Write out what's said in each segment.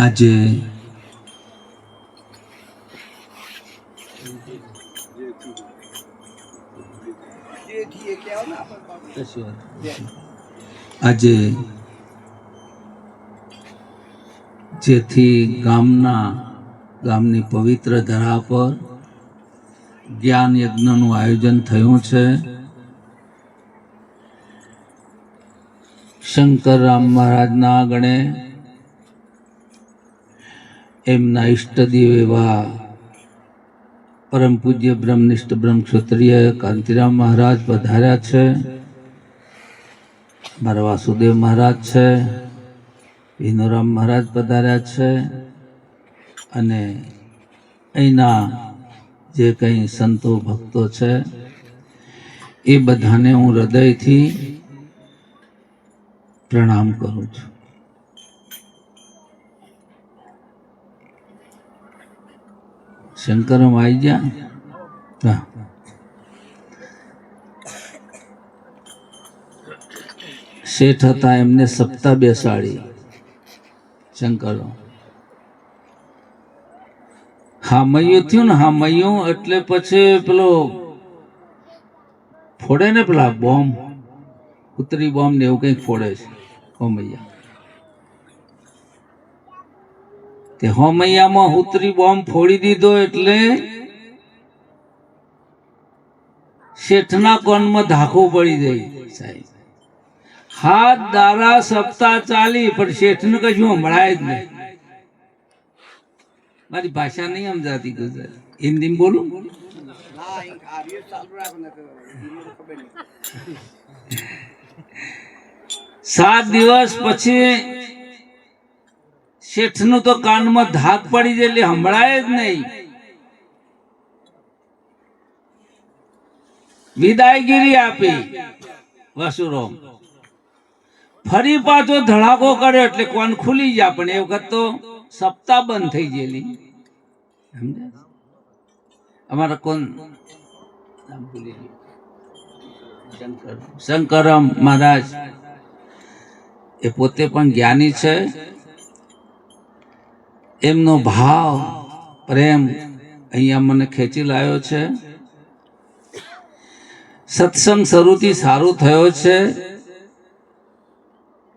આજે આજે જેથી ગામની પવિત્ર ધરા પર જ્ઞાન યજ્ઞનું આયોજન થયું છે. શંકર રામ મહારાજના આંગણે એમના ઈષ્ટદેવ એવા પરમ પૂજ્ય બ્રહ્મનિષ્ઠ બ્રહ્મ ક્ષત્રિય કાંતિરામ મહારાજ પધાર્યા છે. મારા વાસુદેવ મહારાજ છે, વિનોરામ મહારાજ પધાર્યા છે અને અહીંના જે કંઈ સંતો ભક્તો છે એ બધાને હું હૃદયથી પ્રણામ કરું છું. શંકરમ આવી ગયા. શેઠ હતા, એમને સપ્તાહ બેસાડી શંકરો. હામૈયું થયું ને, હામૈયું એટલે પછી પેલો ફોડે ને પેલા બોમ્બ, ઉતરી બોમ્બ ને એવું કંઈક ફોડે છે હોમૈયા. તે હોમૈયામાં ઉતરી બોમ્બ ફોડી દીધો એટલે શેઠના કોનમાં ધાખું પડી જાય સાહેબ. હાથ દારા સપ્તાહ ચાલી પણ શેઠને કશું સંભળાય જ નહીં. મારી ભાષા નહીં સમજાતી ગુજરાતી, હિન્દીમાં બોલું. 7 દિવસ પછી શેઠનું તો કાનમાં ધાક પડી જાય એટલે સંભળાય જ નહીં. વિદાયગીરી આપી વસુરામ. ફરી પાછો ધડાકો કર્યો એટલે કોણ ખુલી ગયા, પણ એ વખત તો સપ્તાહ બંધ થઈ ગયેલી. સમજ્યા? અમારા કોણ નામ ભૂલી ગયું, શંકરમ મહારાજ એ પોતે પણ જ્ઞાની છે. એમનો ભાવ પ્રેમ અહીંયા મને ખેંચી લાવ્યો છે. સત્સંગ શરૂથી સારું થયો છે.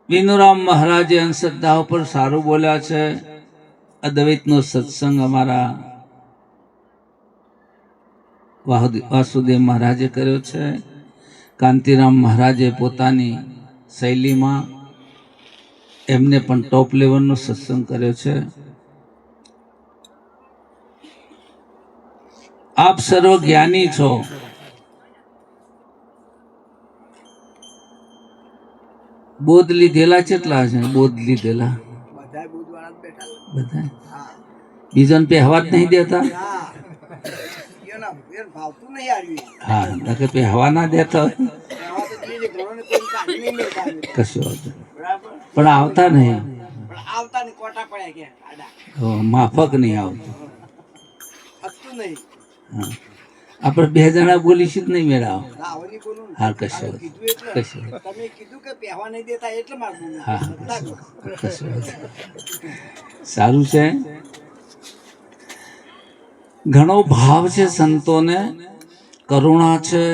વિનુરામ મહારાજે અંધશ્રદ્ધા ઉપર સારું બોલ્યા છે. અદ્વૈતનો સત્સંગ અમારા વાસુદેવ મહારાજે કર્યો છે. કાંતિરામ મહારાજે પોતાની શૈલીમાં એમને પણ ટોપ લેવલનો સત્સંગ કર્યો છે. આપ સર્વ જ્ઞાની છો. બોધ લીધેલા કેટલા છે? બોધ લીધેલા બધા બીજાને પહેવા જ નહીં દેતા. હા, કે પહેવા ના દેતા કશું પણ આવતા નહીં, માફક નહીં આવતું. આપણે 2 જણા બોલીશું જ નહીં મેળાવ. હા, કશું કશું હા કશું સારું છે. ઘણો ભાવ છે સંતોને, કરુણા છે.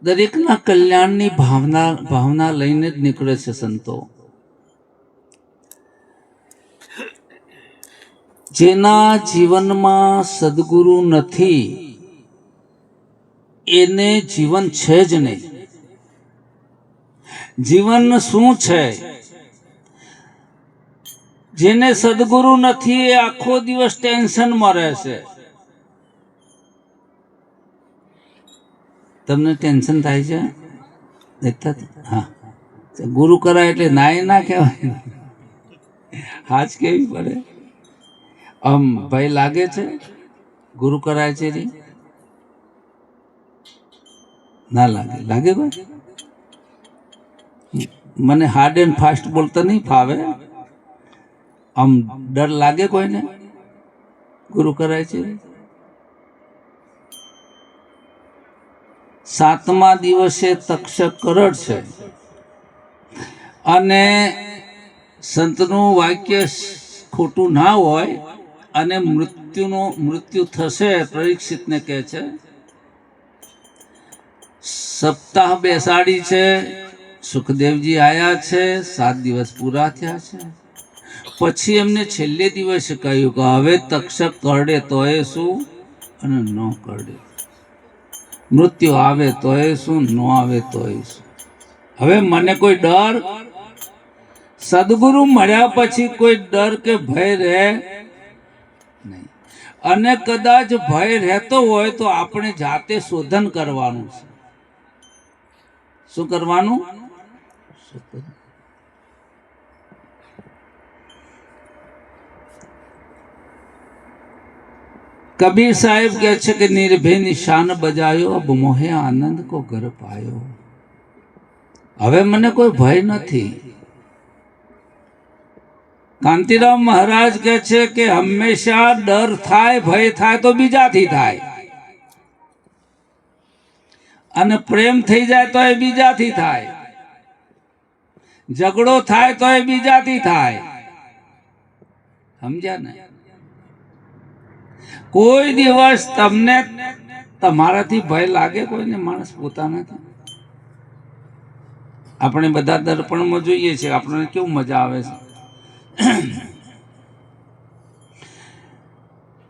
દરેકના કલ્યાણની ભાવના લઈને જ નીકળે છે સંતો. જેના જીવનમાં સદગુરુ નથી એને જીવન છે જ નહીં. જીવન શું છે? જેને સદગુરુ નથી એ આખો દિવસ ટેન્શનમાં રહેશે. તમને ટેન્શન થાય છે? હા, ગુરુ કરાય એટલે નાય ના કહેવાય, હાજ કેવી પડે. આમ ભય લાગે છે ગુરુ કરાય છે રી? ના લાગે? લાગે ભાઈ? મને હાર્ડ એન્ડ ફાસ્ટ બોલતા નહીં ફાવે. આમ ડર લાગે કોઈને ગુરુ કરાય છે? 7મા દિવસે તક્ષક કરડ છે અને સંતનું વાક્ય ખોટું ના હોય અને મૃત્યુ થશે. પરીક્ષિતને કહે છે સપ્તાહ બેસાડી છે, સુખદેવજી આયા છે, 7 દિવસ પૂરા થયા છે. પછી એમને છેલ્લે દિવસે કહ્યું કે હવે તક્ષક કરડે તોય શું અને ન કરડે, મૃત્યુ આવે તોય શું, ન આવે તોય શું. હવે મને કોઈ ડર, સદગુરુ મળ્યા પછી કોઈ ડર કે ભય રહે નહીં. અને કદાચ ભય રહેતો હોય તો આપણે જાતે શોધન કરવાનું છે. શું કરવાનું? કબીર સાહેબ કહે છે કે નિર્ભય નિશાન બજાયો, અબ મોહે આનંદ કો ઘર પાયો. હવે મને કોઈ ભય નથી. કાંતિરામ મહારાજ કહે છે કે હંમેશા ડર થાય, ભય થાય તો બીજાથી થાય, અને પ્રેમ થઈ જાય તો એ બીજાથી થાય, ઝઘડો થાય તો એ બીજાથી થાય. સમજ્યા ને? કોઈ દિવસ તમને તમારાથી ભય લાગે કોઈને? માણસ પોતાનાથી. આપણે બધા દર્પણમાં જોઈએ છે, આપણને કેવું મજા આવે છે.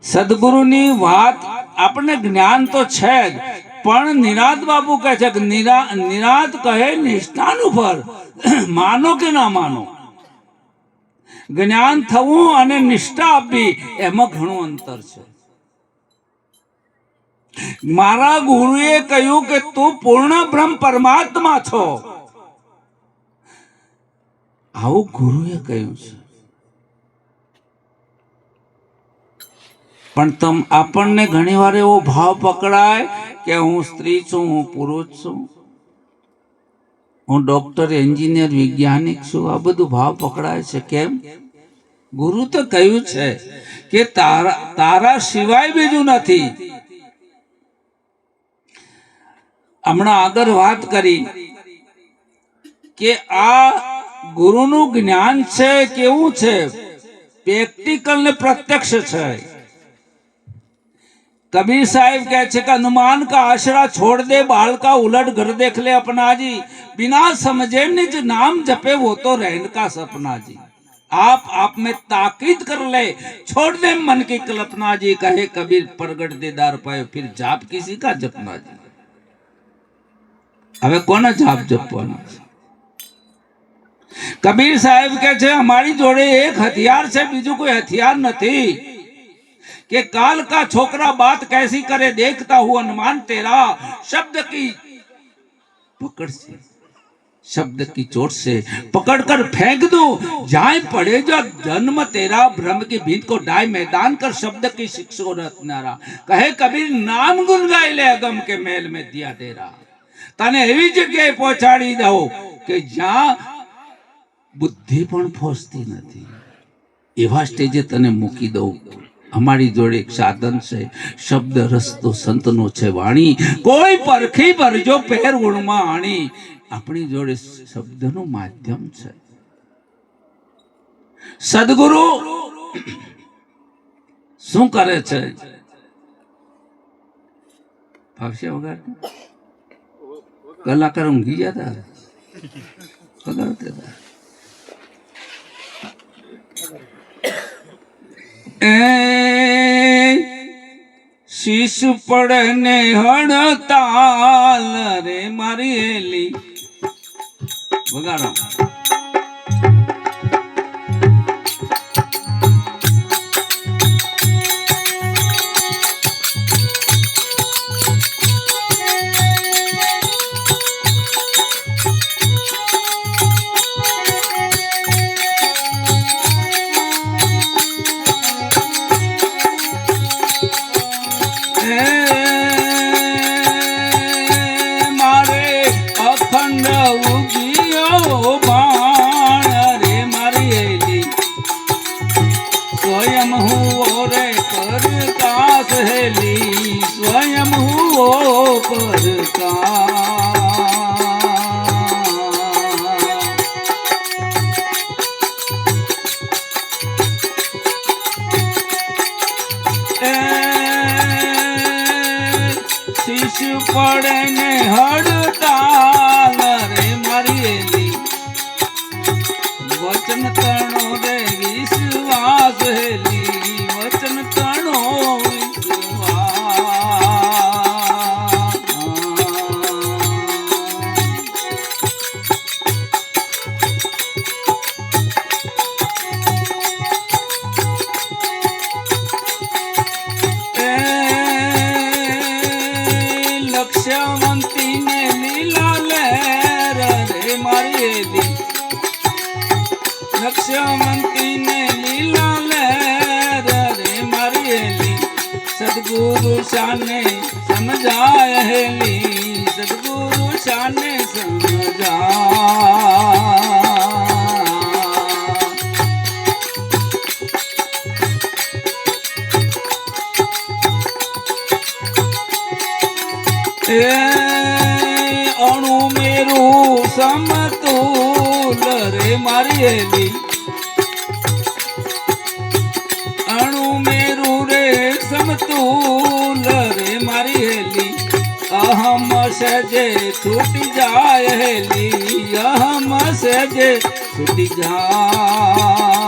સદગુરુની વાત, આપણને જ્ઞાન તો છે જ, પણ નિરાંત બાપુ કહે છે કે નિરાંત કહે નિષ્ઠાન ઉપર માનો કે ના માનો. જ્ઞાન થવું અને નિષ્ઠા આપવી એમાં ઘણું અંતર છે. મારા ગુરુએ કહ્યું કે તું પૂર્ણ બ્રહ્મ પરમાત્મા છો, આવું ગુરુએ કહ્યું છે. પણ આપણને ઘણી વાર એવો ભાવ પકડાય કે હું સ્ત્રી છું, હું પુરુષ છું, હું ડોક્ટર, એન્જિનિયર, વૈજ્ઞાનિક છું. આ બધું ભાવ પકડાય છે. કેમ? ગુરુ તો કહ્યું છે કે તારા સિવાય બીજું નથી. હમણાં આગળ વાત કરી કે આ ગુરુનું જ્ઞાન છે કેવું છે? પ્રેક્ટિકલ ને પ્રત્યક્ષ છે. कबीर साहिब कहते कि अनुमान का आश्रा छोड़ दे, बाल का उलट घर देख ले अपना जी, बिना समझे निज नाम जपे वो तो रहन का सपना जी. आप में ताकीद कर ले, छोड़ दे मन की कल्पना जी, कहे कबीर प्रगट देदार पाए फिर जाप किसी का जपना जी. હવે કોને જાપ જપવાનો? કબીર સાહેબ કહે છે અમારી જોડે એક હથિયાર છે, બીજું કોઈ હથિયાર નથી. कि काल का छोकरा बात कैसी करे, देखता हूं अनुमान तेरा, शब्द की पकड़ से, शब्द की चोट से पकड़कर फेंक दो, जाए पड़े जो जन्म तेरा, भ्रम की भीत को डाय मैदान कर, शब्द की शिक्षो रत्नारा. कहे कबीर नाम गुन गाय ले अगम के मेल में दिया डेरा. तने एवी जगह पहुंचाड़ी दो कि ज्યાં बुद्धि पण पहुंचती નથી, એવા સ્ટેજે તને મૂકી દઉં. અમારી જોડે એક સાધન છે, શબ્દ રસ્તો સંતનો છે વાણી, કોઈ પરખી ભરજો પેર ગુણમાં આણી. આપણી જોડે શબ્દનું માધ્યમ છે. સદગુરુ શું કરે છે? ભાવશે વગાડ કલાકાર ઊંઘી ગયા હતા, વગાડતા હતા. શીશ પડને હડતાલ રે મારી એલી વગાડો. स्वयं हुओ पर का રે મારી એલી લક્ષ્મંતી ને લીલા લહેર રે મારી એલી સદગુરુ શાને સમજાય હેલી સદગુરુ શાને સમજાય અણુ મેરું સમતુલ રે મારી એલી અણુ મેરું રે સમતુલ રે મારી એલી અહમ સજે છૂટી જાય હેલી અહમ સજે છૂટી જાય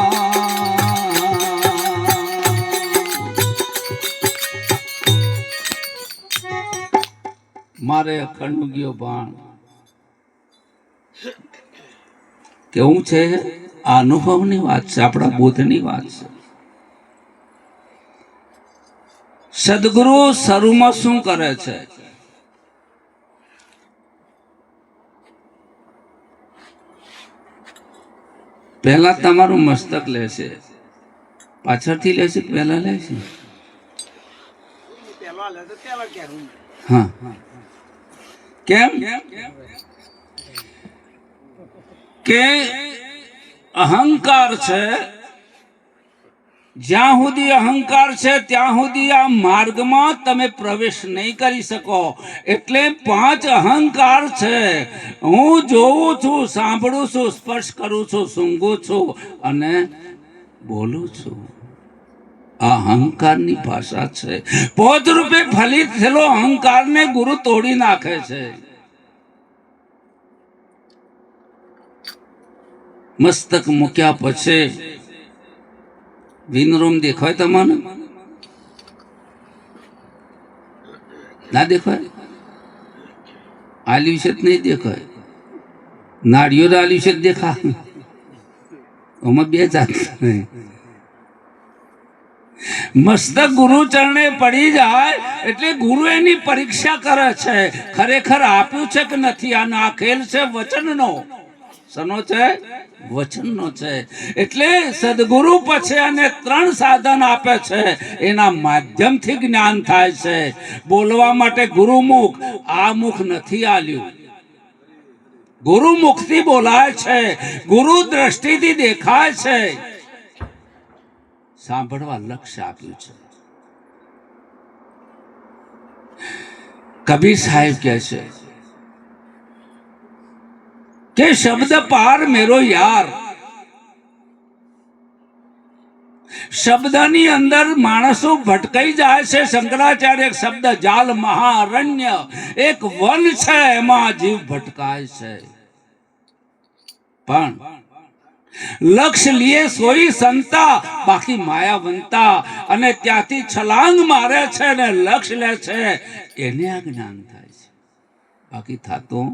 મારે અખંડ ગયો બાણ કેવું છે આ અનુભવની વાત છે આપણા બોધની વાત છે સદગુરુ શરૂમાં શું કરે છે પહેલા તમારું મસ્તક લેશે પાછળથી લેશે પહેલા લેશે હા કેમ કે અહંકાર છે જ્યાં સુધી અહંકાર છે ત્યાં સુધી આ માર્ગમાં તમે પ્રવેશ નહીં કરી શકો એટલે 5 અહંકાર છે હું જોઉં છું સાંભળું છું સ્પર્શ કરું છું સૂંઘું છું અને બોલું છું આ અહંકારની ભાષા છે પોત રૂપે ફલિત થયેલો અહંકારને ગુરુ તોડી નાખે છે મસ્તક મૂક્યા પછી વિનરૂમ દેખાય તમને ના દેખાય આલ્યું છે નહીં દેખાય નાળિયેર આલ્યું છે દેખા આમાં 2 જાત મસ્તક ગુરુ ચરણે પડી જાય એટલે ગુરુ એની પરીક્ષા કરે છે ખરેખર આપ્યું છે કે નથી આ નાખેલ છે વચનનો સનો છે વચનનો છે એટલે સદગુરુ પછી અને 3 સાધન આપે છે એના માધ્યમથી જ્ઞાન થાય છે બોલવા માટે ગુરુમુખ આ મુખ નથી આલ્યું ગુરુમુખથી બોલાય છે ગુરુ દ્રષ્ટિથી દેખાય છે સાંભળવા લક્ષ્ય આપ્યું છે કબીર સાહેબ કહે છે કે શબ્દ પાર મેરો યાર શબ્દની અંદર માણસો ભટકાઈ જાય છે શંકરાચાર્ય એક શબ્દ જાલ મહારણ્ય એક વન છે એમાં જીવ ભટકાય છે પણ લક્ષ્ય લીએ સોઈ સંતા બાકી માયાવંતા અને ત્યાંથી છલાંગ મારે છે ને લક્ષ્ય લે છે એને આ જ્ઞાન થાય છે બાકી થતું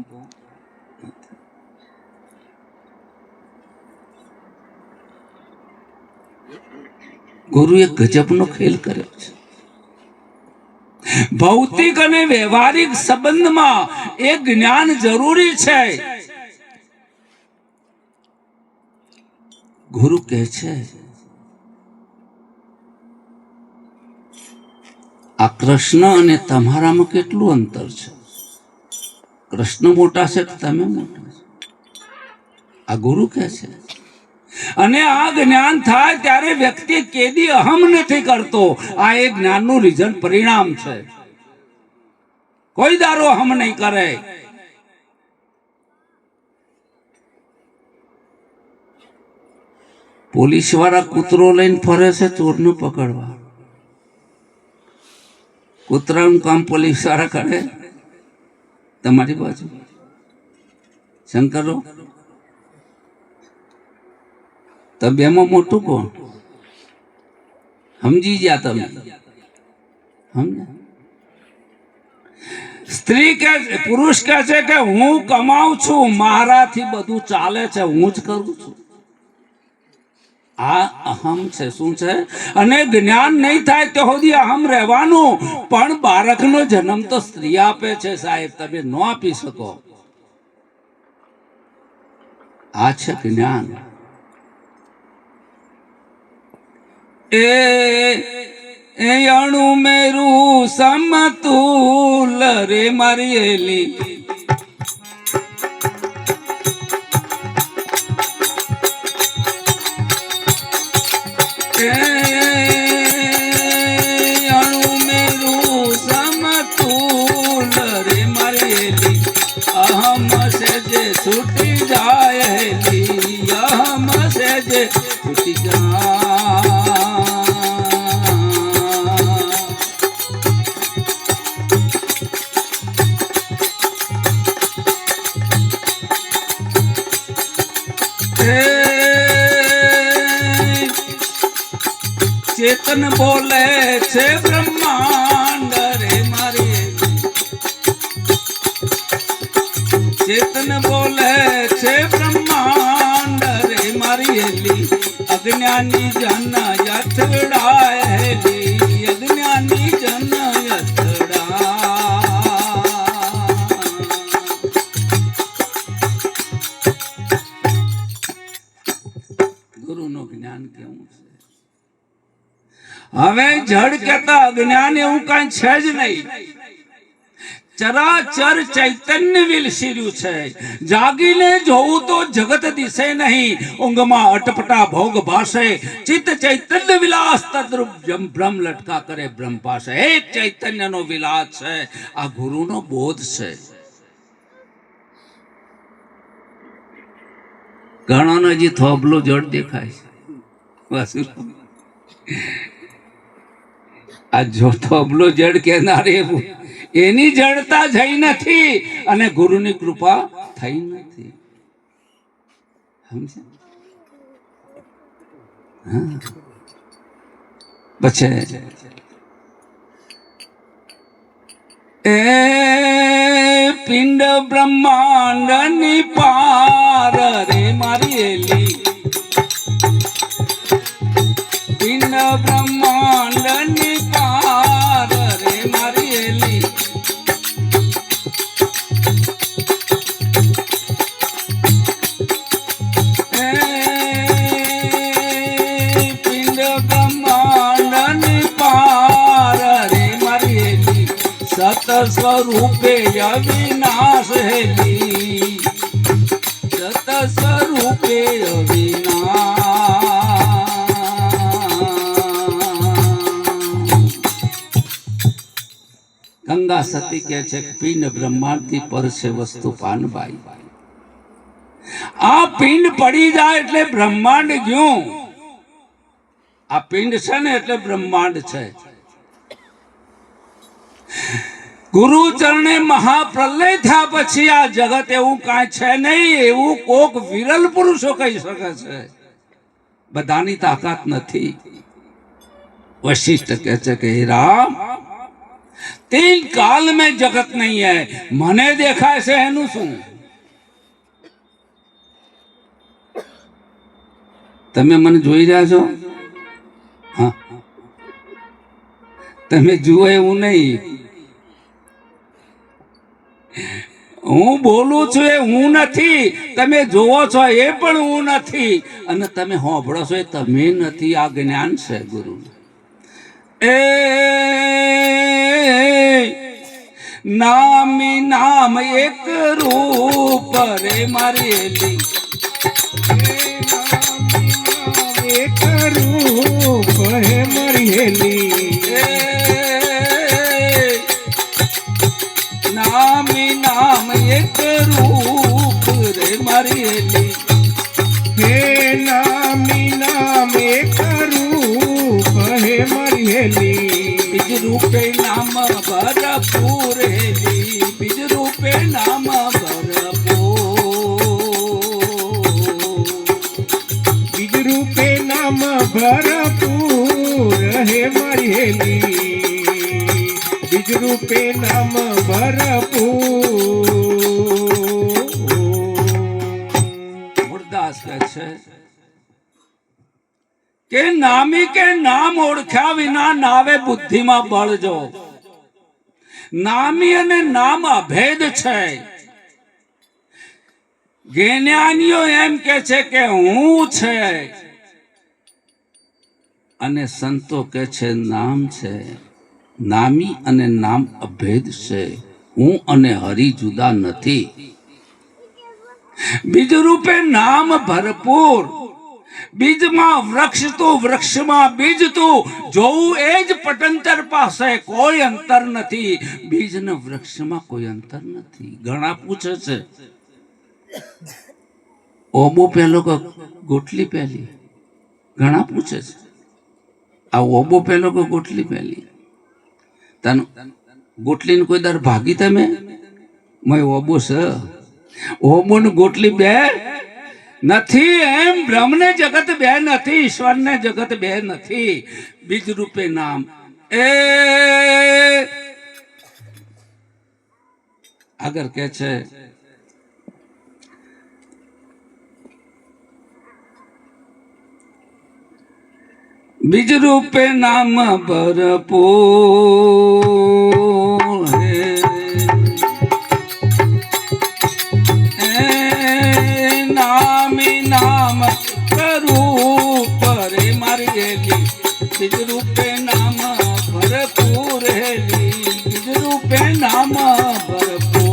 ગુરુએ ગજબનો ખેલ કર્યો છે ભૌતિક અને વ્યવહારિક સંબંધમાં એ જ્ઞાન જરૂરી છે ગુરુ કહે છે આ કૃષ્ણ અને તમારામાં કેટલું અંતર છે કૃષ્ણ મોટા છે કે તમે મોટા છે આ ગુરુ કહે છે અને આ જ્ઞાન થાય ત્યારે વ્યક્તિ કેદી અહમ નથી કરતો આ એક જ્ઞાનનું રિઝલ્ટ પરિણામ છે કોઈ દારો અહમ નહીં કરે પોલીસ વાળા કૂતરો લઈને ફરે છે ચોરને પકડવા કૂતરાનું કામ પોલીસ વાળા કરે તમારી બાજુ શંકરો તો બેમાં મોટું કોણ સમજી ગયા તમે સમજ્યા સ્ત્રી કે પુરુષ કહે છે કે હું કમાઉં છું મારાથી બધું ચાલે છે હું જ કરું છું આ અહમ છે શું છે અને જ્ઞાન નહીં થાય તો સુધી અહમ રહેવાનું પણ બાળકનો જન્મ તો સ્ત્રી આપે છે સાહેબ તમે ન આપી શકો આ છે જ્ઞાન. એ અણુ મેરું સમતુલ રે મારી એલી, અણુ મેરું સમતુલ રે મારી એલી, અહમ સે જે છૂટી જાય હેલી, અહમ સે જે છૂટી જાય. ચેતન બોલે છે બ્રહ્માંડ રે મારી, ચેતન બોલે છે બ્રહ્માંડ રે મારી એલી, અજ્ઞાની જન યથડાય હેલી, અજ્ઞાની જન યથડા. ગુરુનું જ્ઞાન કેવું છે? હવે જડ કેતા અજ્ઞાન એવું કઈ છે જ નહીં. ચરાચર ચૈતન્ય વિલસીર્યું છે. જાગીને જોવું તો જગત દિશે નહીં, ઊંઘમાં અટપટા ભોગ ભાષે, ચિત્ત ચૈતન્ય વિલાસ તદ્રુપ ભ્રમ લટકા કરે બ્રહ્મ પાસે. એક ચૈતન્યનો વિલાસ છે. આ ગુરુનો બોધ છે. ઘણાનો હજી થોભલો જડ દેખાય છે. આ જો થોભલો જડ કેનારે એની જડતા જઈ નથી અને ગુરુની કૃપા થઈ નથી. પછી એ પિંડ બ્રહ્માંડ ની પાર રે મારી એલી, પિંડ બ્રહ્માંડ ની પાર રે મારી એલી, પિંડ બ્રહ્માંડ ની પાર રે મારી એલી, સત સ્વરૂપે અવિનાશ હેલી, સત સ્વરૂપે અવિનાશ. ગંગા સતી કહે છે કે પિંડ બ્રહ્માંડ થી પર છે વસ્તુ પાનબાઈ. આ પિંડ પડી જાય એટલે બ્રહ્માંડ ગયું. આ પિંડ છે ને એટલે બ્રહ્માંડ છે. ગુરુ ચરણે મહાપ્રલય થયા પછી આ જગત એવું કાંઈ છે નહીં. એવું કોક વિરલ પુરુષો કહી શકે છે. બધાની તાકાત નથી. વશિષ્ઠ કહે છે કે હે રામ, 3 काल में जगत नहीं है, મને દેખાય છે એનું શું? તમે મને જોઈ રહ્યા છો? હા, તમે જુઓ એવું નહીં. હું બોલું છું એ હું નથી, તમે જોવો છો એ પણ હું નથી, અને તમે સાંભળો છો એ તમે નથી. આ જ્ઞાન છે ગુરુ. એ નામી નામ એક રૂપ રે મારી એલી, એક રૂપ હે મારી એલી, નામી નામ એક રૂપ રે મારી એલી, હે નામી નામ એક રૂપ હે મારી એલી, બીજ રૂપે નામ ભરપૂર હેલી, બીજ રૂપે નામ ભરપૂર, બીજ રૂપે નામ ભરપૂર હે મારી હેલી, બીજ રૂપે નામ ભરપૂર. મુરદાસ કહે છે કે નામી કે નામ ઓળખ્યા વિના નાવે બુદ્ધિમાં બળજો. નામી અને નામ અભેદ છે. જ્ઞાનીઓ એમ કે છે કે હું છે, અને સંતો કે છે નામ છે. નામી અને નામ અભેદ છે. હું અને હરિ જુદા નથી. બીજ રૂપે નામ ભરપૂર. બીજમાં વૃક્ષ તું, વૃક્ષમાં બીજ તું. જોવું એ જ પટંતર પાસે, કોઈ અંતર નથી. બીજ ને વૃક્ષમાં કોઈ અંતર નથી. ઘણા પૂછે છે ઓબો પહેલો કે ગોટલી પહેલી. ઘણા પૂછે છે આ ઓબો પહેલો કે ગોટલી પહેલી. તને ગોટલીને કોઈ દર ભાગી તમે મેં ઓબો છે. ઓબો ને ગોટલી બે નથી. એમ બ્રહ્મ ને જગત બે નથી, ઈશ્વર ને જગત બે નથી. બીજ રૂપે નામ એ આગળ કે છે બીજ રૂપે નામ ભરપૂર હે. નામી નામ સ્વરૂપ રે મારી હેલી. બીજ રૂપે નામ ભરપૂર હેલી. બીજ રૂપે નામ ભરપૂર.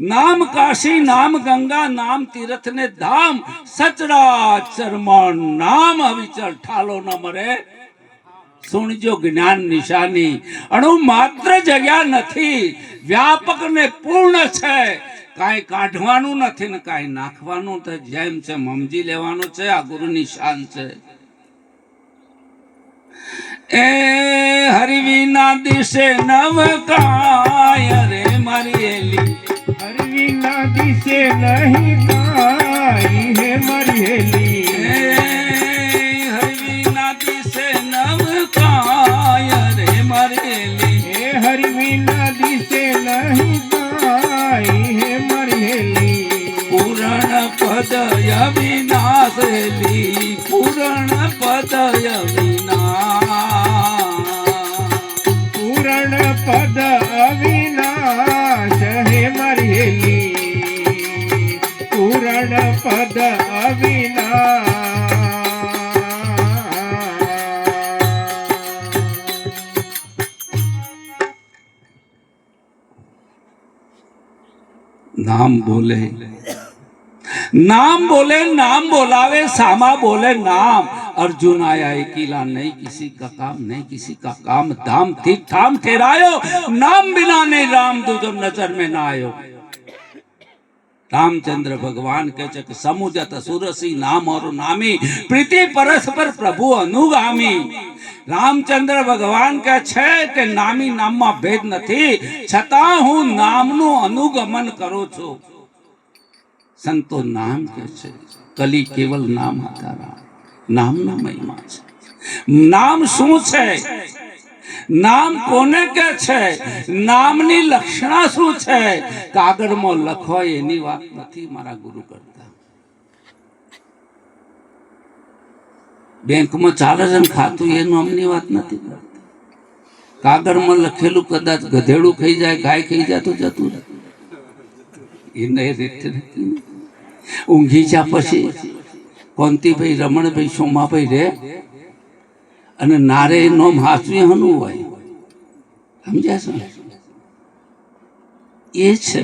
નામ કાશી, નામ ગંગા, નામ તીર્થ ને ધામ. સચરાચરમાં નામ અવિચળ, ઠાલો ન મરે. સુણજો જ્ઞાન નિશાની. અણુ માત્ર જગ્યા નથી, વ્યાપક ને પૂર્ણ છે. કાંઈ કાઢવાનું નથી ને કાંઈ નાખવાનું. તો જેમ છે સમજી લેવાનું છે. આ ગુરુ નિશાન છે. એ હરિ વિના દિશે નવ કાય રે મારી હેલી. હરિ વિના દિશે નહીં કાઈ હે મારી હેલી. હરિ વિના દિશે નવ કાય રે મારી હેલી. હે હરિ વિના દિશે નહીં કાઈ હે મારી હેલી. પૂરણ પદ અવિનાશ હેલી. પૂરણ પદ અવિનાશ. પૂરણ પદ અવિનાશ હે મારી હેલી. પૂરણ પદ અવિનાશ. नाम बोले, नाम बोले, नाम बोलावे. सामा बोले नाम. अर्जुन आया अकेला, नहीं किसी का काम, नहीं किसी का काम. धाम ठीक ठाम ठहरायो. नाम बिना नहीं राम दूजो नजर में ना आयो. रामचंद्र भगवान के चक समुजत सुरसी नाम और नामी. प्रीति परस्पर प्रभु अनुगामी. रामचंद्र भगवान के छे के नामी नाम में भेद नहीं, छता हूँ नाम नु अनुगमन करो छो. संतो नाम के छे कली केवल नाम आधारा. नाम ना महिमा छे. नाम शू छे? नाम कोने के छे? नामनी लक्षणा शू छे? कागળ માં લખો એની વાત નથી મારા ગુરુ કરતા. બેંકમાં ચાલે છે ને ખાતું એ નામની વાત નથી. કાગળમાં લખેલું કદાચ ગધેડું ખાઈ જાય, ગાય ખાઈ જાય તો જતું રહે. એને રીતે નથી. ઊંઘી જા પછી કોંતીભાઈ, રમણભાઈ, સોમાભાઈ રે અને નારે નોમ હાચવી હનું હોય. સમજ્યા છો? એ છે.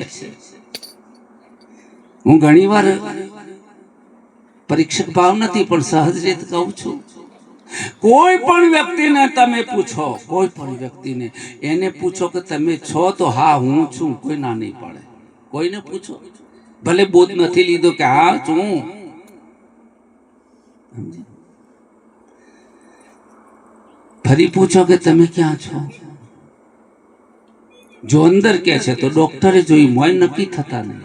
હું ઘણી વાર પરીક્ષક ભાવ નથી પણ સહજ રીત કહું છું. કોઈ પણ વ્યક્તિને તમે પૂછો, કોઈ પણ વ્યક્તિને એને પૂછો કે તમે છો તો હા હું છું, કોઈ ના નહીં પડે. કોઈને પૂછો, ભલે બોધ નથી લીધો કે હા છું. ફરી પૂછો કે તમે ક્યાં છો. જો અંદર કે છે તો ડોક્ટરે જોયું, મોય નક્કી થતા નહીં.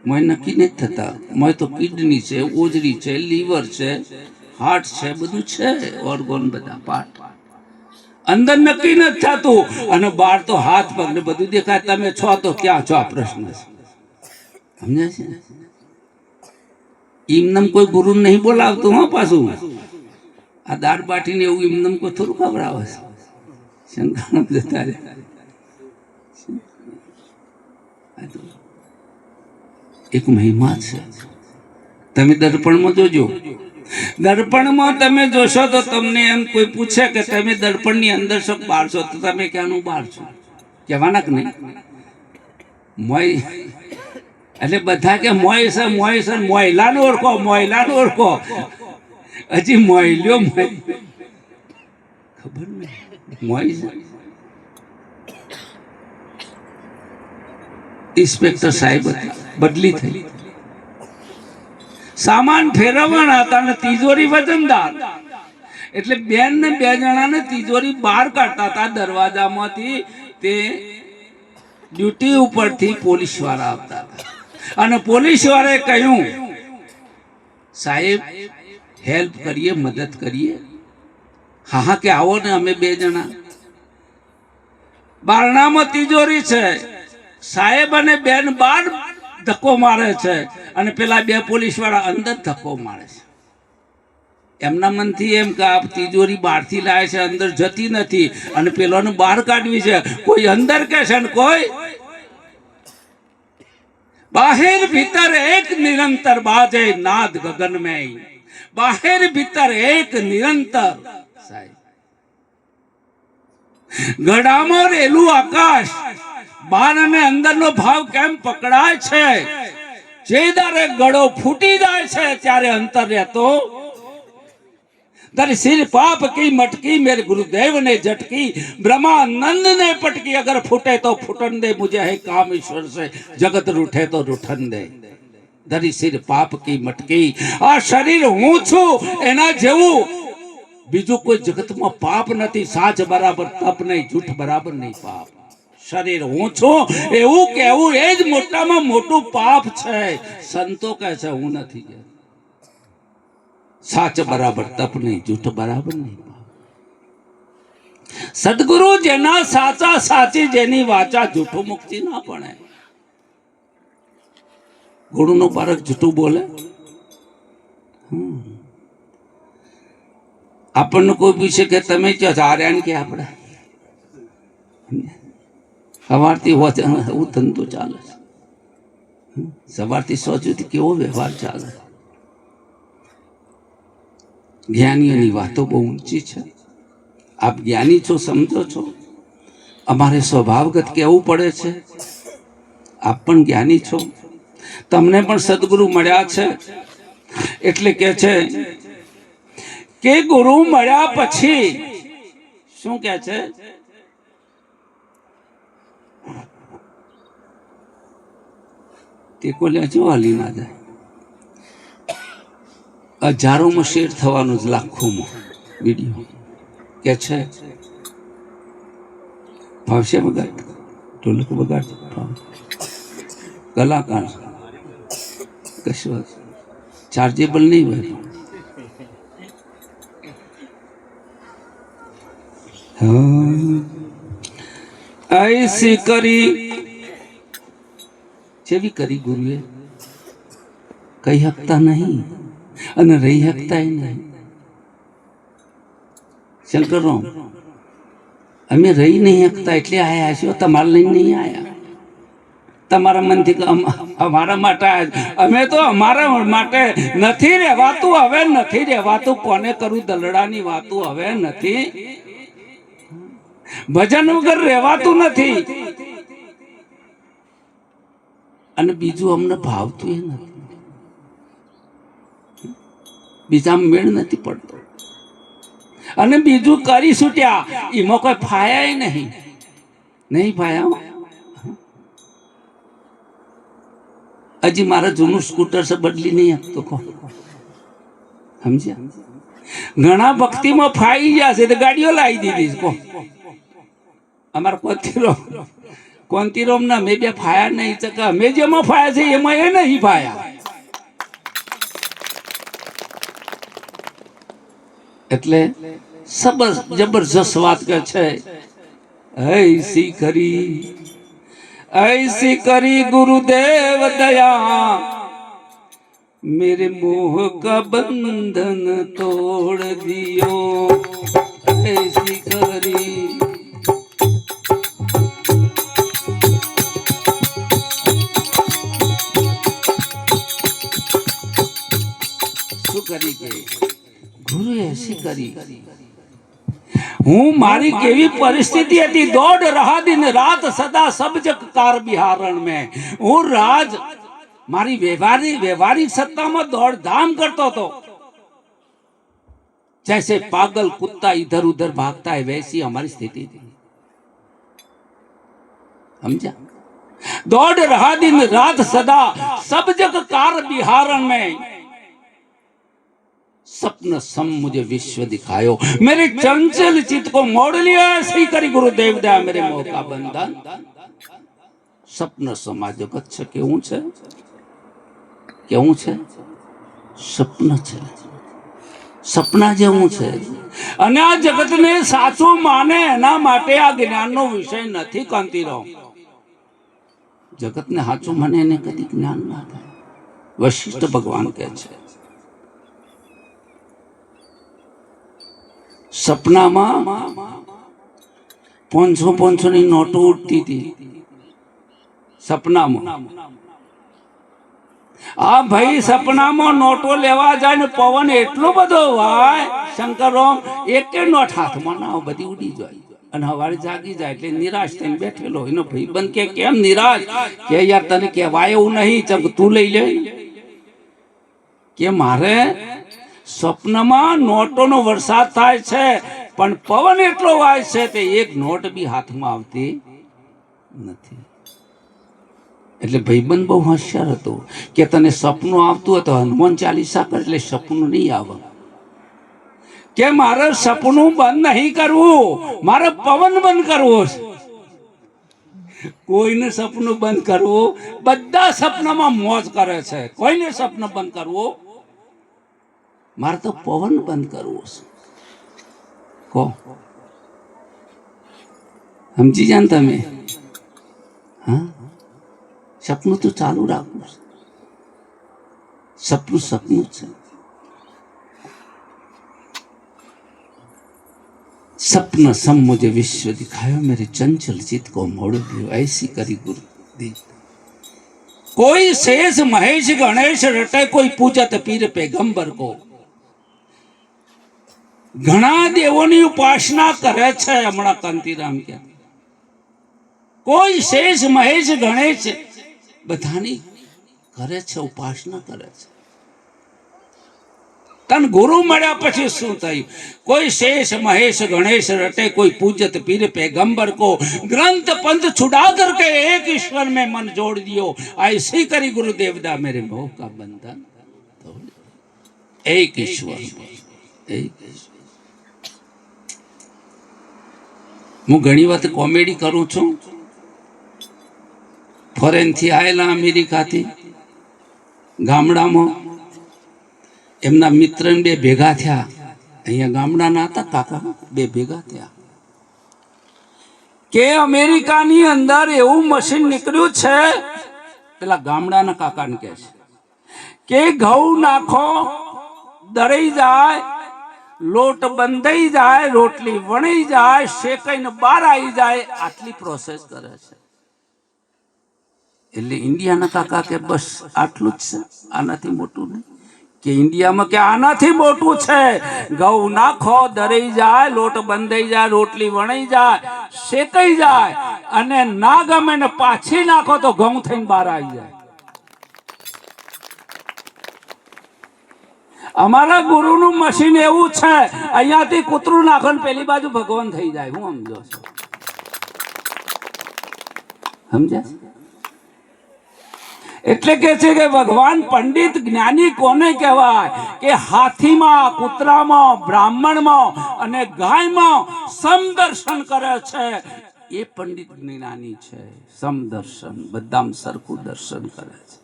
મોય નક્કી નથી થતા. મોય તો કિડની છે, ઓજરી છે, લીવર છે, હાર્ટ છે, બધું છે, ઓર્ગન બધા પાર્ટ. અંદર નક્કી નથી થતું અને બહાર તો હાથ પગ ને બધું દેખાય. તમે છો તો ક્યાં છો? આ પ્રશ્ન છે. સમજે છે? ઇમનમ કોઈ ગુરુ નહીં બોલાવતું. હા, પાછું આ દાળ બાટીને એવું ઇમનમ કોઈ થોડું ખવડાવે છે. શંકરાનંદ જતા રહ્યા. એક મહિમા છે. તમે દર્પણમાં જોજો, દર્પણમાં તમે જોશો તો તમને એમ કોઈ પૂછે કે તમે દર્પણની અંદર છો બહાર છો, તો તમે ક્યાંનું બહાર છો કહેવાના કે નહીં? મોય એટલે બધા કે મોય છે, મોય છે, મોયલાને ઓળખો, મોયલાને ઓળખો. હજી મોયલ્યો મોય ખબર નહીં મોય છે. ઇન્સ્પેક્ટર સાહેબ બદલી થઈ, સામાન ફેરવવાના હતા અને તિજોરી વજનદાર, એટલે બેન ને બે જણાને તિજોરી બહાર કાઢતા હતા દરવાજામાંથી. તે ડ્યુટી ઉપરથી પોલીસ વાળા આવતા હતા અને પોલીસ વાળાએ કહ્યું, સાહેબ હેલ્પ કરીએ, મદદ કરીએ. હા હા કે આવો ને, અમે બે જણા. બારણામાં તિજોરી છે, સાહેબ અને બેન બહાર ધક્કો મારે છે અને પેલા બે પોલીસ વાળા અંદર ધક્કો મારે છે. એમના મનથી એમ કે આ તિજોરી બહારથી લાવે છે, અંદર જતી નથી અને પેલોને બહાર કાઢવી છે. કોઈ અંદર કે છે ને કોઈ બાહેર ભીતર એક નિરંતર બાજે નાદ ગગન મેં, બાહેર ભીતર એક નિરંતર. સાહેબ ગળામાં રેલું આકાશ બહાર અને અંદરનો ભાવ કેમ પકડાય છે? જે દારે ગળો ફૂટી જાય છે ત્યારે અંતર રહેતો. तेरे सिर पाप की मटकी मेरे गुरुदेव ने झटकी, ब्रह्मानंद ने पटकी, अगर फूटे तो फूटन दे, मुझे है काम ईश्वर से, जगत रूठे तो रूठन दे. धरी सिर पाप की मटकी, आ शरीर हूँ छू एना जेवू बीजू कोई जगत में पाप नहीं. साच बराबर तप नहीं, झूठ बराबर नहीं पाप. शरीर हूँ छू एवं कहू ए ज मोटामां मोटું पाप है. संतो कहे छे हूँ नहीं. साच बराबर तप नहीं, झूठ बराबर नहीं. सदगुरु जेना साचा साची जेनी वाचा, झूठो मुक्ति ना पड़े. गुरु नो पारक झूठू बोले. अपन कोई पूछे के तमे क्या जा रहे के आपड़े सवारती वो धंधो चाले, सवारती सोचती केवो व्यवहार चाले. ज्ञानीओनी वातो बहु ऊंची है. आप ज्ञानी छो, समझो छो. अमारे स्वभावगत केवू पड़े छे. आप पण ज्ञानी छो, तमने पण सद्गुरु मळ्या छे. एटले के छे के गुरु मळ्या पछी शुं के छे? ते कोले जो हाली ना जाए. हजारों में शेर थवानुं ज लाखों में वीडियो के छे. भावशे बगाड़ ढोलक बगाड़ कलाकार कशो चार्जेबल नहीं हुए. ऐसी करी जेवी करी गुरुए कही हकता नहीं અને રહી શકતા નહીં. શંકર અમે રહી નહીં શકતા એટલે આયા છો. તમારા લઈને નહીં આયા, તમારા મનથી અમારા માટે આયા. અમે તો અમારા માટે નથી રહેવાતું. હવે નથી રહેવાતું. કોને કરું દલડાની વાતું હવે નથી. ભજન વગર રહેવાતું નથી. અને બીજું અમને ભાવતું એ નથી. બીજા મેળ નથી પડતો. અને બીજું કરી છૂટ્યા એમાં કોઈ ફાયા નહીં. નહીં ફાયા. હજી મારા જૂનું સ્કૂટર છે બદલી નહીં આપતો. કો સમજ્યા? ઘણા ભક્તિમાં ફાઈ ગયા છે તો ગાડીઓ લાવી દીધી. કો અમારા કોંતીરોમ ના મેં બે ફાયા નહીં. અમે જેમાં ફાયા છે એમાં એ નહીં ફાયા. એટલે જબરજસ્ત વાત કે છે. ऐसी करी गुरुदेव दया, मेरे मोह का बंधन तोड़ दियो. ऐसी करी કરી કે ગુરુએ એસી કરી હું મારી કેવી પરિસ્થિતિ હતી દોડ રહા દિન રાત સદા સબ જગ કાર બિહારણ મેં હું રાજ મારી વ્યવહારિક સત્તામાં દોડધામ કરતો હતો जैसे पागल कुत्ता इधर उधर भागता है वैसी हमारी स्थिति थी समझा दौड़ रहा दिन रात सदा सब जग कार बिहारण में सपन सम मुझे विश्व दिखायो मेरे चंचल चित्त को मोड़ लिया ऐसी करी गुरुदेव दया मेरे मोह का बंधन सपन समा जगत છે કેવું છે સપન છે સપના જેવું છે અને આ જગતને સાચું માને એના માટે આ જ્ઞાનનો વિષય નથી કાંતિરાવ જગતને સાચું માને એને કદી જ્ઞાન ના થાય વશિષ્ઠ ભગવાન કહે છે સપનામાં 500 ની નોટો ઉડતી હતી સપનામાં આ ભાઈ સપનામાં નોટો લેવા જાય ને પવન એટલો બધો વાય શંકરરામ એક નોટ હાથમાં ના બધી ઉડી જાય અને હવારે જાગી જાય એટલે નિરાશ થઈને બેઠેલો એનો ભાઈબંધ કે કેમ નિરાશ કે યાર તને કહેવાય એવું નહીં ચમ તું લઈ લે કે મારે સ્વપ્નમાં નોટોનો વરસાદ થાય છે પણ પવન એટલો વાય છે તે એક નોટ બી હાથમાં આવતી નથી એટલે ભાઈબંધ બહુ હોશિયાર હતો કે તને સપનું આવતું હતું હનુમાન ચાલીસા કર એટલે સપનું નહીં આવે કે મારે સપનું બંધ નહીં કરવું મારે પવન બંધ કરવો છે કોઈને સપનું બંધ કરવું બધા સપનામાં મોજ કરે છે કોઈને સપનું બંધ કરવું મારે તો પવન બંધ કરવો છે કહો સમજી જાન તમે હા સપનું તો ચાલુ રાખવું સપનું સપનું છે सपन सम मुझे विश्व दिखायो मेरे चंचल चित्त को मोड़ दियो ऐसी करी गुरुदेव कोई शेष महेश गणेश रटे कोई पूजत पीर पैगंबर को घना देवोनी उपासना करे छे हमणा कांतिराम के कोई शेष महेश गणेश बधानी करे छे उपासना करे छे तन गुरु मळ्या पछी शुं थयुं कोई शेष महेश गणेश रटे कोई पूजत पीर पैगंबर को ग्रंथ पंथ छुड़ा करके एक ईश्वर में मन जोड़ दियो ऐसी करी गुरुदेव दा मेरे मोह का बंधन एक ईश्वर હું ઘણી વખત કોમેડી કરું છું ફોરેન થી આયેલા અમેરિકાથી ગામડામાં એમના મિત્ર બે ભેગા થયા અહીંયા ગામડાના હતા કાકા બે ભેગા થયા કે અમેરિકાની અંદર એવું મશીન નીકળ્યું છે પેલા ગામડાના કાકાને કહે છે કે ઘઉં નાખો દળાઈ જાય લોટ બંધાઈ જાય રોટલી વણાઈ જાય શેકાઈને બહાર આવી જાય આટલી પ્રોસેસ કરે છે એટલે ઇન્ડિયાના કાકા કે બસ આટલું જ છે આનાથી મોટું નહીં કે ઇન્ડિયામાં કે આનાથી મોટું છે ઘઉં નાખો દળાઈ જાય લોટ બંધાઈ જાય રોટલી વણાઈ જાય શેકાઈ જાય અને ના ગમે ને પાછી નાખો તો ઘઉં થઈને બહાર આવી જાય અમારા ગુરુનું મશીન એવું છે અહીંયાથી કૂતરું નાખો ને પેલી બાજુ ભગવાન થઈ જાય હું સમજો છું સમજ્યા એટલે કે છે કે ભગવાન પંડિત જ્ઞાની કોને કહેવાય કે હાથીમાં કૂતરામાં બ્રાહ્મણમાં અને ગાયમાં સમદર્શન કરે છે એ પંડિત જ્ઞાની છે સમદર્શન બધામાં સરખું દર્શન કરે છે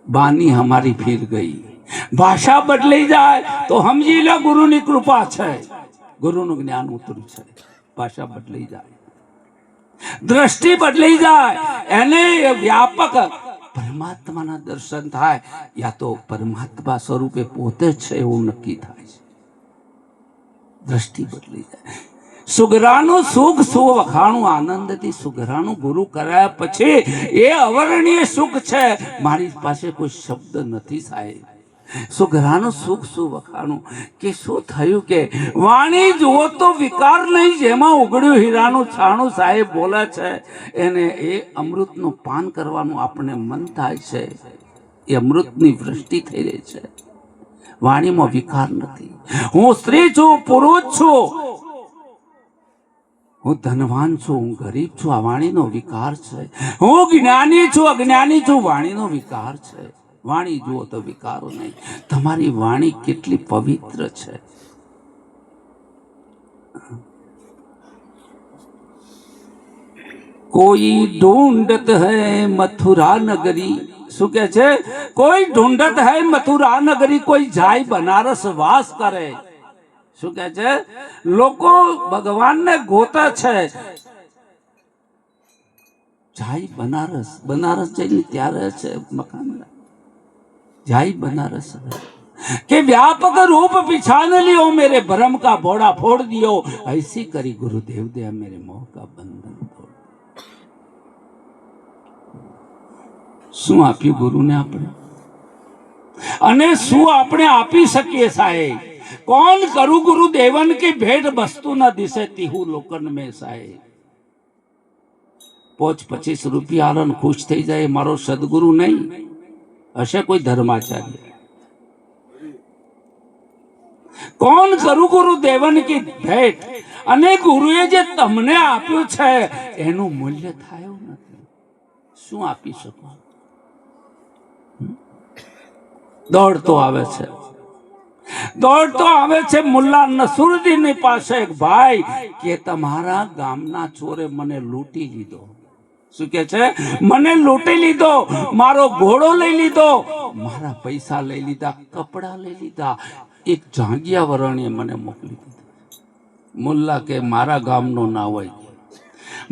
बानी हमारी फिर गई भाषा बदली जाए तो समझी लो गुरु ની કૃપા છે ગુરુનું જ્ઞાન ઉતર્યું છે ભાષા બદલી જાય દ્રષ્ટિ બદલી જાય એને વ્યાપક પરમાત્માના દર્શન થાય યા તો પરમાત્મા સ્વરૂપે પોતે છે એવું નક્કી થાય છે દ્રષ્ટિ બદલી જાય સુગરાનું સુખ સુવખાણું આનંદથી સુગરાનું ગુરુ કરાયા પછી એ અવર્ણનીય સુખ છે. મારી પાસે કોઈ શબ્દ નથી સાહેબ. સુગરાનું સુખ સુવખાણું કે શું થયું કે વાણી જુઓ તો વિકાર નહીં, જેમાં ઉગડ્યું હીરાનું છાણું સાહેબ બોલે છે એને એ અમૃતનું પાન કરવાનું આપણે મન થાય છે. એ અમૃતની વૃષ્ટિ થઈ રહી છે. વાણીમાં વિકાર નથી. હું સ્ત્રી છું, પુરુષ છું, હું ધનવાન છું, હું ગરીબ છું, આ વાણીનો વિકાર છે. હું જ્ઞાની છું, અજ્ઞાની છું, વાણીનો વિકાર છે. વાણી જુઓ તો વિકારો નહીં. તમારી વાણી કેટલી પવિત્ર છે. કોઈ ઢૂંઢત હૈ મથુરા નગરી, શું કે છે? કોઈ ઢૂંઢત હૈ મથુરા નગરી, કોઈ જાય બનારસ વાસ કરે. શું કે છે? લોકો ભગવાનને ગોતે છે, જાય બનારસ. બનારસ જઈને ત્યારે છે મકાન, જાય बनारस के व्यापक रूप पिछान लियो, मेरे भरम का भोड़ा फोड़ दियो, ऐसी करी गुरुदेव दे मेरे मोह का बंधन तोड़. શું આપ્યું ગુરુને આપણે અને શું આપણે આપી શકીએ સાહેબ? કોણ કરું ગુરુદેવન की भेंट वस्तु न दिसे तीहू लोकन में साहेब. 25 રૂપિયા આલન ખુશ થઈ જાય મારો સદગુરુ નહીં, હશે કોઈ ધર્માચાર્ય. કોણ કરું ગુરુદેવન की भेंट, અને ગુરુએ જે તમને આપ્યું છે એનું મૂલ્ય થાય નથી. શું આપી શકો? દોડતો આવે છે, દોડતો આવે છે મુલ્લા નસરુદ્દીન પાસે એક ભાઈ કે તમારા ગામના ચોરે મને લૂંટી લીધો. શું કે છે? મને લૂંટી લીધો, મારો ઘોડો લઈ લીધો, મારા પૈસા લઈ લીધા, કપડા લઈ લીધા, એક જાંગિયા વરણીએ મને મોકલી દીધો. મુલ્લા કે મારા ગામનો ના હોય,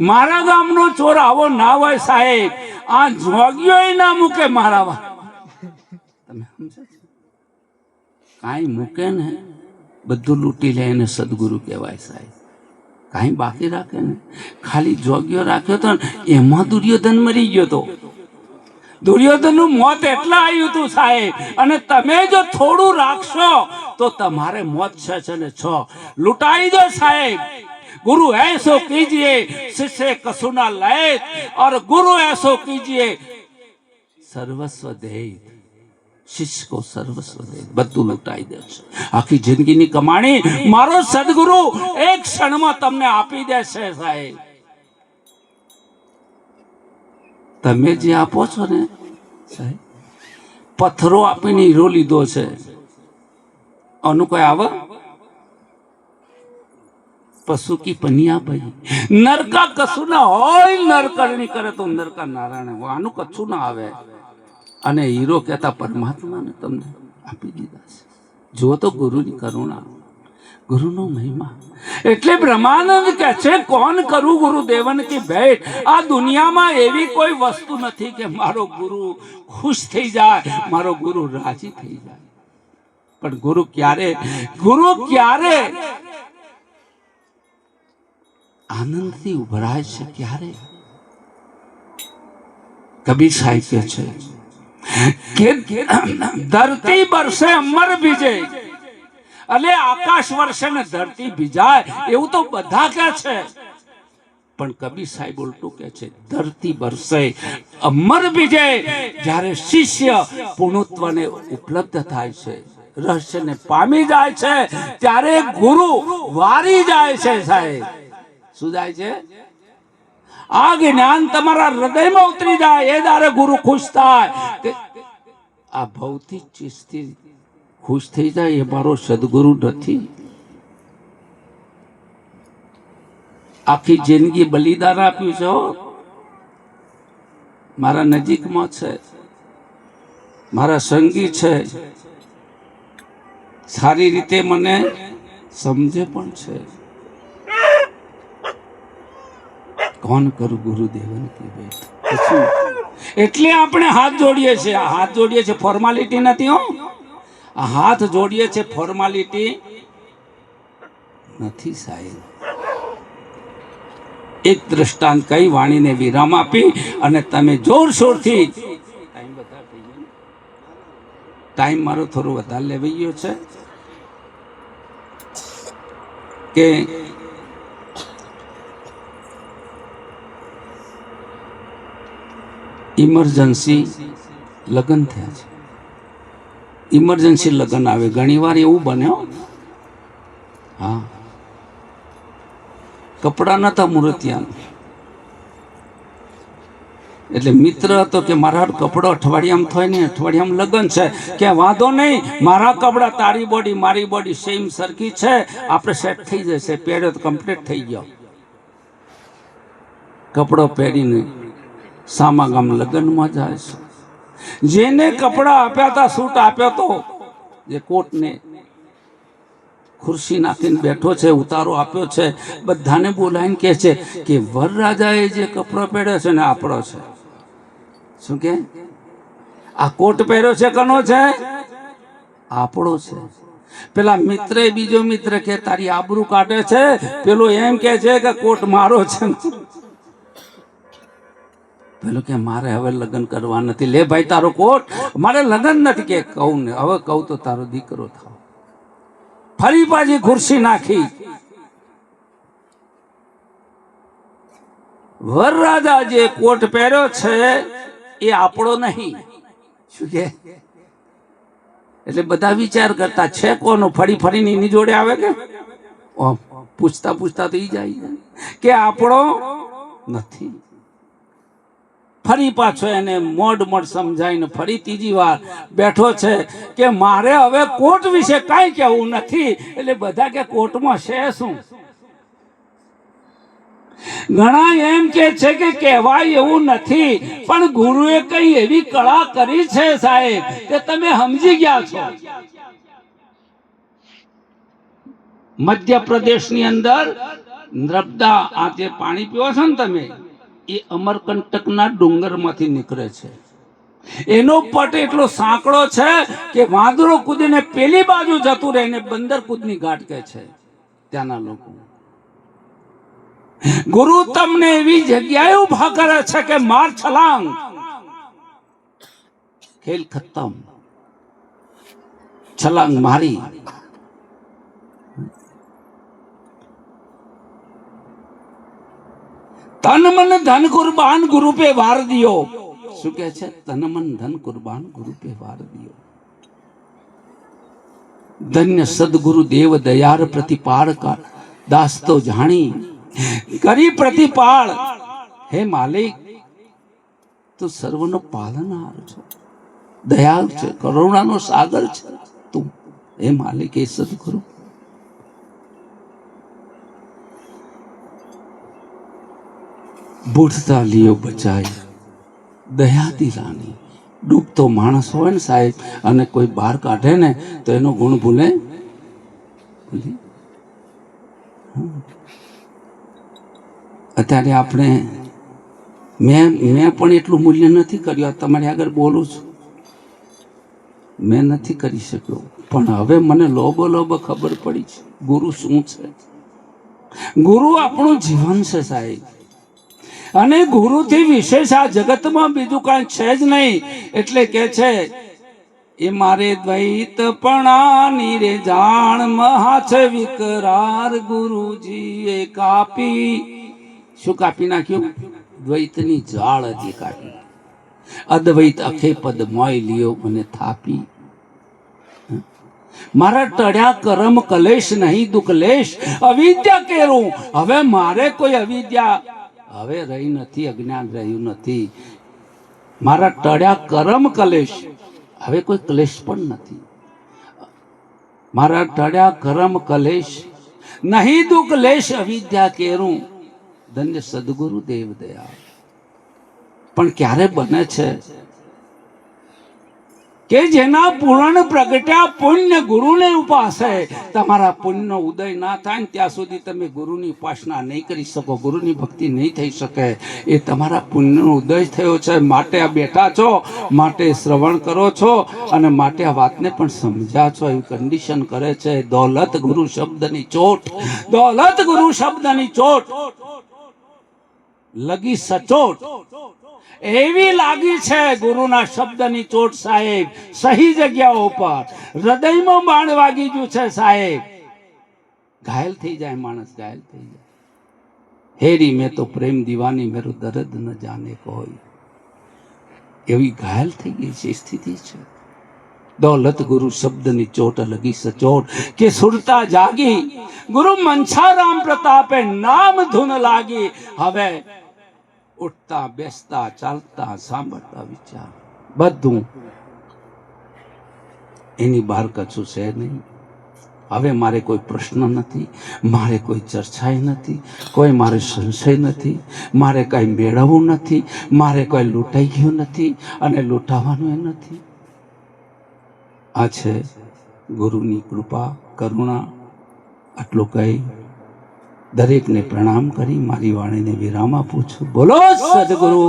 મારા ગામનો ચોર આવો ના હોય સાહેબ. આ જોગ્યો ના મૂકે મારા. તમે સમજો છો? કાંઈ મૂકે ને બધું લૂંટી લે એને સદગુરુ કહેવાય સાહેબ. કાંઈ બાકી રાખે ને, ખાલી જોગ્યો રાખ્યો તો એમાં દુર્યોધન મરી ગયો તો. દુર્યોધનનું મોત એટલા આવ્યું હતું સાહેબ. અને તમે જો થોડું રાખશો તો તમારે મોત છે ને છ લૂંટાઈ દો સાહેબ. गुरु ऐसो कीजिए शिष्य कसुना लय, और गुरु ऐसो कीजिए सर्वस्व दे, शिष्य को सर्वस्व दे. બધું લૂંટાઈ દેશે. આખી જિંદગીની કમાણી મારો સદગુરુ એક ક્ષણમાં તમને આપી દેશે સાહેબ. તમે જે આપો છો ને સાહેબ, પથ્થરો આપીને હીરો લીધો છે, આનું કોઈ આવે? પશુ કી પનિયા ભાઈ, નરકા કશું ના હોય, નરકરણી કરે તો નરકા નારાયણ, આનું કશું ના આવે. અને હીરો કહેતા પરમાત્માને તમને આપી દીધા છે. જો તો ગુરુની કરુણા, ગુરુનો મહિમા. એટલે બ્રહ્માનંદ કહે છે કોણ કરું ગુરુદેવન કી ભેટ. આ દુનિયામાં એવી કોઈ વસ્તુ નથી કે મારો ગુરુ ખુશ થઈ જાય, મારો ગુરુ રાજી થઈ જાય. પણ ગુરુ ક્યારે આનંદથી ઉભરાય છે? ક્યારે? કબીર સાહેબ કહે છે કે ધરતી બરસે અમર ભીજે, એટલે આકાશ વર્ષે ને ધરતી ભીજાય એવું તો બધા કહે છે, પણ કબીર સાહેબ ઉલટું કહે છે ધરતી બરસે અમર ભીજે. જ્યારે શિષ્ય પૂર્ણત્વને ઉપલબ્ધ થાય છે, રહસ્યને પામી જાય છે, ત્યારે ગુરુ વારી જાય છે સાહેબ. શું જાય છે? આ જ્ઞાન તમારા હૃદયમાં ઉતરી જાય એ દારે ગુરુ ખુશ થાય. આ ભૌતિક ચીજથી ખુશ થઈ જાય એ મારો સદગુરુ નથી. આખી જિંદગી બલિદાન આપ્યું છે, મારા નજીકમાં છે, મારા સંગી છે, સારી રીતે મને સમજે પણ છે. કોણ કરું ગુરુદેવન કી ભેટ. એટલે આપણે હાથ જોડીએ છીએ. હાથ જોડીએ છીએ ફોર્માલિટી નથી. હો, આ હાથ જોડીએ છીએ ફોર્માલિટી નથી સાહેબ. એક દ્રષ્ટાંત કઈ વાણીને વિરામ આપી અને તમે જોરશોરથી ટાઈમ મારો થોડો વધારે લેવાઈ ગયો છે કે ઇમરજન્સી લગ્ન થયા છે. ઇમરજન્સી લગ્ન આવે ઘણીવાર એવું બને હો. હા, કપડા નતા મૂર્તિયા એટલે મિત્ર હતો કે મારા કપડો અઠવાડિયામાં થાય ને અઠવાડિયામાં લગ્ન છે કે વાંધો નહીં, મારા કપડા તારી બોડી મારી બોડી સેમ સરખી છે, આપણે સેટ થઈ જશે. પહેર્યો તો કમ્પ્લીટ થઈ ગયો. કપડો પહેરીને સામા ગામ લગ્નમાં જાય છે. જેને કપડા આપ્યા હતા, સૂટ આપ્યો તો, જે કોટને ખુરશી નાખીને બેઠો છે, ઉતારો આપ્યો છે, બધાને બોલાવીને કહે છે કે વરરાજાએ જે કપડો પહેર્યો છે ને આપણો છે. શું કે આ કોટ પહેર્યો છે કનો છે? આપણો છે. પેલા મિત્રે બીજો મિત્ર કે તારી આબરૂ કાઢે છે, પેલો એમ કે છે કે કોટ મારો છે. પેલો કે મારે હવે લગ્ન કરવા નથી. લે ભાઈ તારો કોટ, મારે લગ્ન નથી. કે કહું ને હવે કહું તો તારો દીકરો થાવ. ફરી પાછી ખુરશી નાખી. વરરાજા જે કોટ પહેર્યો છે એ આપણો નહીં. શું કે એટલે બધા વિચાર કરતા છે કોનો? ફરી ફરીને એની જોડે આવે કે પૂછતા પૂછતા તો ઈ જાય કે આપણો નથી. ફરી પાછો એને મોડ સમજાવીને ફરી ત્રીજી વાર બેઠો છે કે મારે હવે કોટ વિશે કાંઈ કહેવું નથી. એટલે બધા કે કોટમાં છે શું? ઘણા એમ કે છે કે કહેવાય એવું નથી, પણ ગુરુએ કઈ એવી કળા કરી છે સાહેબ કે તમે સમજી ગયા છો. મધ્યપ્રદેશની અંદર નર્મદા આ જે પાણી પીવો છો ને તમે, એ અમરકંટકના ડુંગરમાંથી નીકળે છે. એનો પટ એટલો સાંકડો છે કે વાંદરો કૂદીને પેલી બાજુ જતું રહે ને બંદર કૂદની ઘાટ કહે છે ત્યાંના લોકો. ગુરુ તમને એવી જગ્યાએ ઉભા કરે છે કે માર છલાંગ, ખેલ ખતમ. છલાંગ મારી. તન મન ધન કુરબાન ગુરુ પે વાર દિયો. શું કે છે? તન મન ધન કુરબાન ગુરુ પે વાર દિયો. ધન્ય સદગુરુ દેવ દયાર પ્રતિપાળ કા દાસ તો જાણી કરી પ્રતિપાળ. હે માલિક, તું સર્વનો પાલનહાર છો, દયાળ છે, કરુણાનો સાગર છે તું. હે માલિક, એ સદગુરુ બુઢતા લિયો બચાઈ દયાતી રાની. ડૂબતો માણસ હોય ને સાહેબ અને કોઈ બહાર કાઢે ને તો એનો ગુણ ભૂલે. અત્યારે આપણે મેં પણ એટલું મૂલ્ય નથી કર્યું. તમારી આગળ બોલું છું, મેં નથી કરી શક્યો, પણ હવે મને લોબો ખબર પડી છે ગુરુ શું છે. ગુરુ આપણું જીવન છે સાહેબ, અને ગુરુથી વિશેષ આ જગતમાં બીજું કાંઈ છે જ નહીં. એટલે કે છે એ મારે દ્વૈત પણાની રે જાણ મહા છે વિકરાર. ગુરુજીએ કાપી, શું કાપી નાખ્યું? દ્વૈતની જાળ હતી કાપી. અદ્વૈત અખે પદ મોય લ્યો અને થાપી. મારા ટળ્યા કરમ કલેશ નહીં દુઃખ લેશ, અવિદ્યા કેરું. હવે મારે કોઈ અવિદ્યા હવે રહી નથી, અજ્ઞાન રહ્યું નથી. મારા ટળ્યા કરમ કલેશ, હવે કોઈ ક્લેશ પણ નથી. મારા ટળ્યા કરમ કલેશ નહીં દુઃખ લેશ, અવિદ્યા કેરું. ધન્ય સદગુરુ દેવ દયા. પણ ક્યારે બને છે કે જેના પૂર્ણ પ્રગટ્યા પુણ્ય ગુરુને ઉપાસે. તમારા પુણ્યનો ઉદય ના થાય ને ત્યાં સુધી તમે ગુરુની ઉપાસના નહીં કરી શકો, ગુરુની ભક્તિ નહીં થઈ શકે. એ તમારા પુણ્યનો ઉદય થયો છે, માટે આ બેઠા છો, માટે શ્રવણ કરો છો, અને માટે આ વાતને પણ સમજ્યા છો. એવી કન્ડિશન કરે છે. દોલત ગુરુ શબ્દની ચોટ, દોલત ગુરુ શબ્દની ચોટ. લગી સચોટ એવી લાગી છે ગુરુના શબ્દની ચોટ સાહેબ, સહી જગ્યાઓ પર હૃદયમાં બાણ વાગી ગયું છે સાહેબ. ઘાયલ થઈ જાય માણસ, ઘાયલ થઈ જાય. હેરી મેં તો પ્રેમ દીવાની મેરો દર્દ ન જાને કોઈ, એવી ઘાયલ થઈ ગઈ છે સ્થિતિ છે. દौलत गुरु शब्द ની ચોટ લગી સચોટ કે સુરતા જાગી, ગુરુ મંછારામ પ્રતાપે નામ ધૂન લાગી. હવે ઉઠતા બેસતા ચાલતા સાંભળતા વિચાર બધું એની બહાર કશું છે નહીં. હવે મારે કોઈ પ્રશ્ન નથી, મારે કોઈ ચર્ચા નથી, કોઈ મારે સંશય નથી, મારે કઈ મેળવવું નથી, મારે કોઈ લૂંટાઈ ગયું નથી અને લૂંટાવાનું નથી. આ છે ગુરુની કૃપા કરુણા. આટલું કહી દરેકને પ્રણામ કરી મારી વાણીને વિરામ આપું છું. બોલો સદગુરુ